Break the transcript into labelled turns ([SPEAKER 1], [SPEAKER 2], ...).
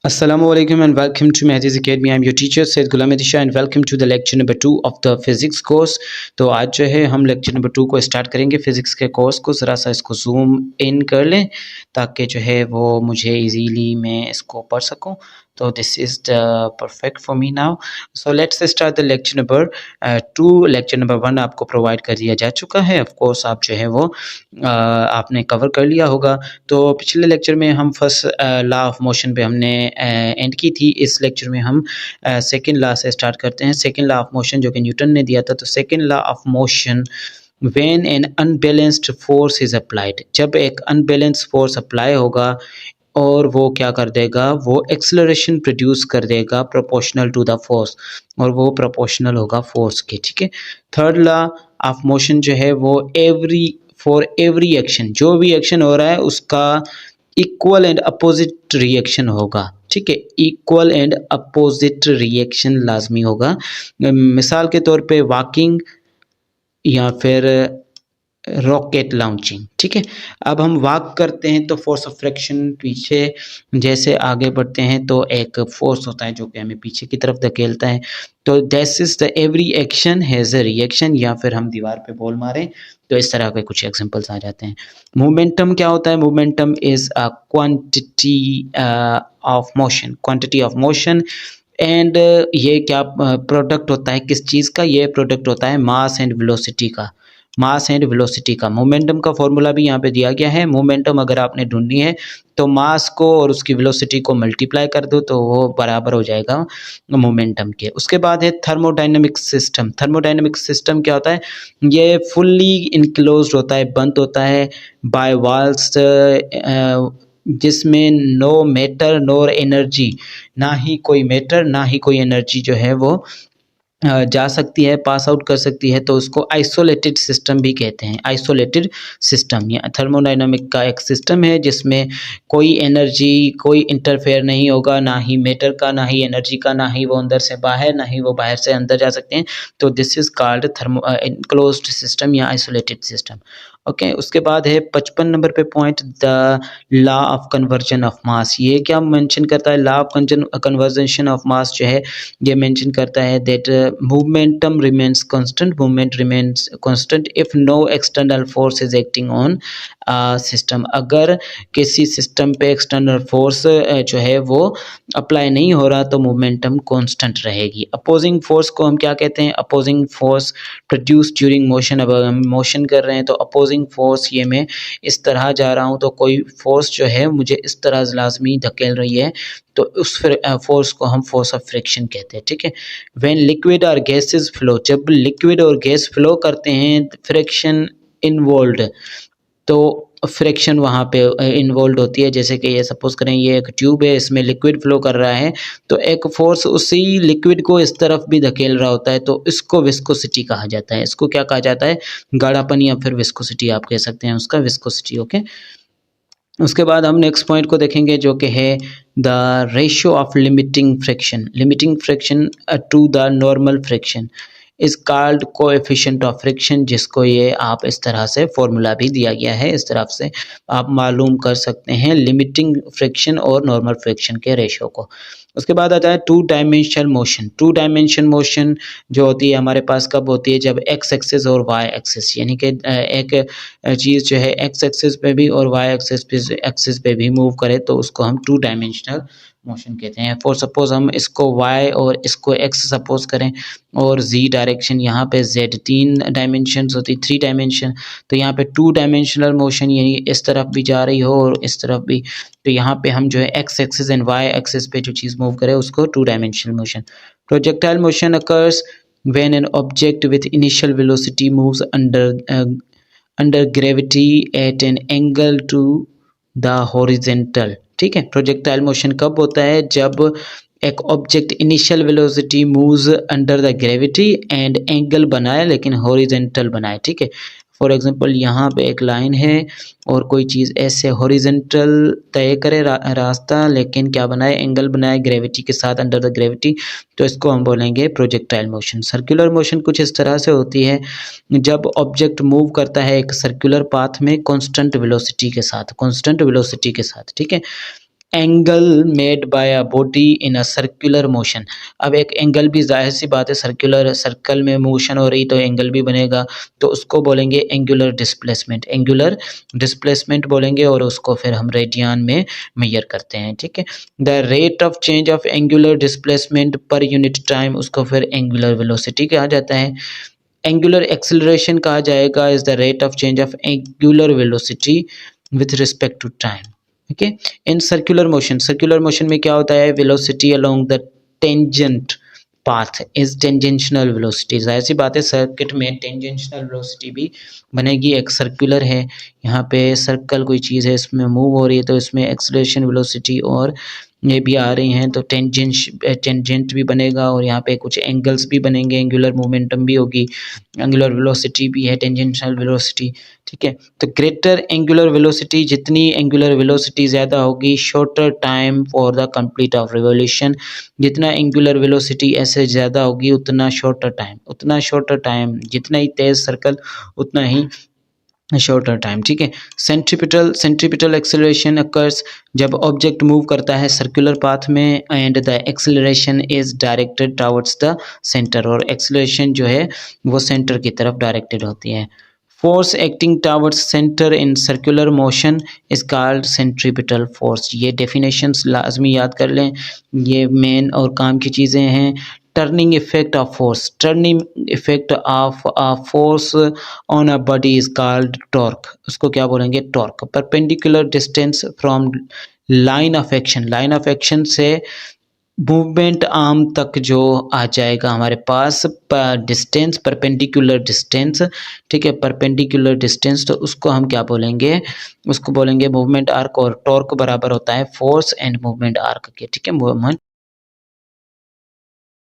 [SPEAKER 1] Assalamualaikum and welcome to Mehdi's Academy. I'm your teacher Said Ghulam Etisha and welcome to the lecture number 2 of the physics course. तो आज जो है हम lecture number 2 को start करेंगे physics के course को। ज़रा सा इसको जूम इन कर लें ताकि जो है वो मुझे इजीली मैं इसको पढ़ सकूं। तो this is the perfect for me now. So let's start the lecture number 2। Lecture number 1 आपको प्रोवाइड कर दिया जा चुका है। ऑफ कोर्स आप जो है वो आपने कवर कर लिया होगा। तो पिछले लेक्चर में हम फर्स्ट लॉ ऑफ मोशन पे हमने एंड की थी। इस लेक्चर में हम सेकंड लॉ से स्टार्ट करते हैं। सेकंड लॉ ऑफ मोशन जो कि न्यूटन ने दिया था। तो second law of motion, when an unbalanced force is applied, जब एक अनबैलेंस्ड फोर्स अप्लाई होगा और वो क्या कर देगा, वो एक्सेलरेशन प्रोड्यूस कर देगा प्रोपोर्शनल टू द फोर्स, और वो प्रोपोर्शनल होगा फोर्स के। ठीक है। थर्ड लॉ ऑफ मोशन जो है वो फॉर एवरी एक्शन, जो भी एक्शन हो रहा है उसका इक्वल एंड अपोजिट रिएक्शन होगा। ठीक है, इक्वल एंड अपोजिट रिएक्शन लाजमी होगा। मिसाल के तौर पे वॉकिंग या फिर रॉकेट लॉन्चिंग। ठीक है, अब हम वॉक करते हैं तो फोर्स ऑफ फ्रिक्शन, पीछे जैसे आगे बढ़ते हैं तो एक फोर्स होता है जो कि हमें पीछे की तरफ धकेलता है। तो this is the every action has a reaction, या फिर हम दीवार पे बॉल मारें तो इस तरह के कुछ एग्जांपल्स आ जाते हैं। मोमेंटम क्या होता है? Momentum is a quantity of motion, quantity of motion. And ये क्या प्रोडक्ट होता है किस चीज़ का? ये प्रोडक्ट होता है मास एंड वेलोसिटी का। मास एंड वेलोसिटी का मोमेंटम का फॉर्मूला भी यहाँ पे दिया गया है। मोमेंटम अगर आपने ढूंढनी है तो मास को और उसकी वेलोसिटी को मल्टीप्लाई कर दो तो वो बराबर हो जाएगा मोमेंटम के। उसके बाद है थर्मोडायनेमिक सिस्टम। थर्मोडायनेमिक सिस्टम क्या होता है? ये फुल्ली इनक्लोज्ड होता है, बंद होता है बाय वॉल्स, जिसमें नो मैटर नोर एनर्जी, ना ही कोई मैटर ना ही कोई एनर्जी जो है वो जा सकती है, पास आउट कर सकती है। तो उसको आइसोलेटेड सिस्टम भी कहते हैं। आइसोलेटेड सिस्टम या थर्मोडायनामिक का एक सिस्टम है जिसमें कोई एनर्जी, कोई इंटरफेयर नहीं होगा, ना ही मैटर का ना ही एनर्जी का, ना ही वो अंदर से बाहर ना ही वो बाहर से अंदर जा सकते हैं। तो this is called enclosed system या आइसोलेटेड सिस्टम। ओके, उसके बाद है 55 नंबर पे point, the law of conversion of mass. ये क्या मेंशन करता है? Law of conversation of mass जो है ये मेंशन करता है that momentum remains constant, movement remains constant if no external force is acting on system. अगर किसी सिस्टम पे एक्सटर्नल फोर्स जो है वो अप्लाई नहीं हो रहा तो मोमेंटम कांस्टेंट रहेगी। अपोजिंग फोर्स को हम क्या कहते हैं? Opposing force produce during motion. अब हम मोशन कर रहे हैं तो अपोजिंग फोर्स, ये मैं इस तरह जा रहा हूँ तो कोई फोर्स जो है मुझे इस तरह लाजमी धकेल रही है तो उस फोर्स को हम फोर्स ऑफ फ्रिक्शन कहते हैं। ठीक है। व्हेन लिक्विड और गैसेस फ्लो, जब लिक्विड और गैस फ्लो करते हैं फ्रिक्शन इन्वॉल्व्ड, तो फ्रिक्शन वहाँ पे इन्वॉल्व होती है। जैसे कि ये सपोज करें ये एक ट्यूब है, इसमें लिक्विड फ्लो कर रहा है तो एक फोर्स उसी लिक्विड को इस तरफ भी धकेल रहा होता है, तो इसको विस्कोसिटी कहा जाता है। इसको क्या कहा जाता है? गाढ़ापन या फिर विस्कोसिटी आप कह सकते हैं उसका, विस्कोसिटी। ओके, उसके बाद हम नेक्स्ट पॉइंट को देखेंगे जो कि है the ratio of limiting friction. Limiting friction to the normal friction is called coefficient of friction, जिसको ये आप इस तरह से फॉर्मूला भी दिया गया है, इस तरफ से आप मालूम कर सकते हैं लिमिटिंग फ्रिक्शन और नॉर्मल फ्रिक्शन के रेशियो को। उसके बाद आता है two dimensional motion. Two dimension motion जो होती है हमारे पास कब होती है? जब एक्स एक्सिस और वाई एक्सिस, यानी कि एक चीज़ जो है एक्स एक्सिस पे भी और वाई एक्सिस पे भी मूव करे तो उसको हम टू डायमेंशनल मोशन कहते हैं। फॉर सपोज हम इसको y और इसको x सपोज करें और z डायरेक्शन, यहाँ पे z 3 डायमेंशन होती, 3 डायमेंशन, तो यहाँ पे टू डायमेंशनल मोशन यानी इस तरफ भी जा रही हो और इस तरफ भी, तो यहाँ पे हम जो है x axis and y axis पे जो चीज़ मूव करे उसको two dimensional motion. Projectile motion occurs when an object with initial velocity moves under gravity at an angle to the horizontal. ठीक है, प्रोजेक्टाइल मोशन कब होता है? जब एक object initial velocity moves under the gravity and angle बनाए लेकिन horizontal बनाए। ठीक है, फॉर एग्जांपल यहाँ पे एक लाइन है और कोई चीज़ ऐसे हॉरिजेंटल तय करे रास्ता, लेकिन क्या बनाए? एंगल बनाए ग्रेविटी के साथ, अंडर द ग्रेविटी, तो इसको हम बोलेंगे प्रोजेक्टाइल मोशन। सर्कुलर मोशन कुछ इस तरह से होती है जब ऑब्जेक्ट मूव करता है एक सर्कुलर पाथ में कांस्टेंट वेलोसिटी के साथ, कांस्टेंट वेलोसिटी के साथ। ठीक है, angle made by a body in a circular motion. अब एक एंगल भी जाहिर सी बात है सर्कुलर सर्कल में मोशन हो रही तो एंगल भी बनेगा, तो उसको बोलेंगे एंगुलर डिस्प्लेसमेंट, एंगुलर डिस्प्लेसमेंट बोलेंगे और उसको फिर हम रेडियन में मेजर करते हैं, ठीक है। The rate of change of angular displacement per unit time, उसको फिर एंगुलर वेलोसिटी कहा जाता है। एंगुलर एक्सेलरेशन कहा जाएगा is the rate of change of angular velocity with respect to time, okay. In circular motion में क्या होता है, velocity along the tangent path is tangential velocity. जाहिर सी बात है सर्किट में टेंजेंशनल वेलोसिटी भी बनेगी। एक सर्कुलर है, यहाँ पे सर्कल कोई चीज़ है, इसमें मूव हो रही है तो इसमें एक्सेलरेशन वेलोसिटी और ये भी आ रही हैं तो टेंजेंट भी बनेगा और यहाँ पे कुछ एंगल्स भी बनेंगे, एंगुलर मोमेंटम भी होगी, एंगुलर वेलोसिटी भी है, टेंजेंशियल वेलोसिटी, ठीक है। तो ग्रेटर एंगुलर वेलोसिटी, जितनी एंगुलर वेलोसिटी ज़्यादा होगी, shorter time for the complete of revolution, जितना एंगुलर वेलोसिटी ऐसे ज़्यादा होगी उतना शॉर्टर टाइम, जितना ही तेज़ सर्कल उतना ही शॉर्टर टाइम, ठीक है। सेंट्रीपिटल एक्सेलरेशन अकर्स जब ऑब्जेक्ट मूव करता है सर्कुलर पाथ में and the acceleration is directed towards the centre, और एक्सेलरेशन जो है वो सेंटर की तरफ डायरेक्टेड होती है। Force acting towards centre in circular motion is called centripetal force. ये डेफिनेशंस लाजमी याद कर लें, ये मेन और काम की चीज़ें हैं। Turning effect of force on a body is called torque, उसको क्या बोलेंगे, torque. Perpendicular distance from line of action से मूवमेंट आर्म तक जो आ जाएगा हमारे पास डिस्टेंस, परपेंडिकुलर डिस्टेंस, ठीक है, परपेंडिकुलर डिस्टेंस, तो उसको हम क्या बोलेंगे, उसको बोलेंगे मूवमेंट आर्क, और टॉर्क बराबर होता है फोर्स एंड मूवमेंट आर्क के, ठीक है, मूवमेंट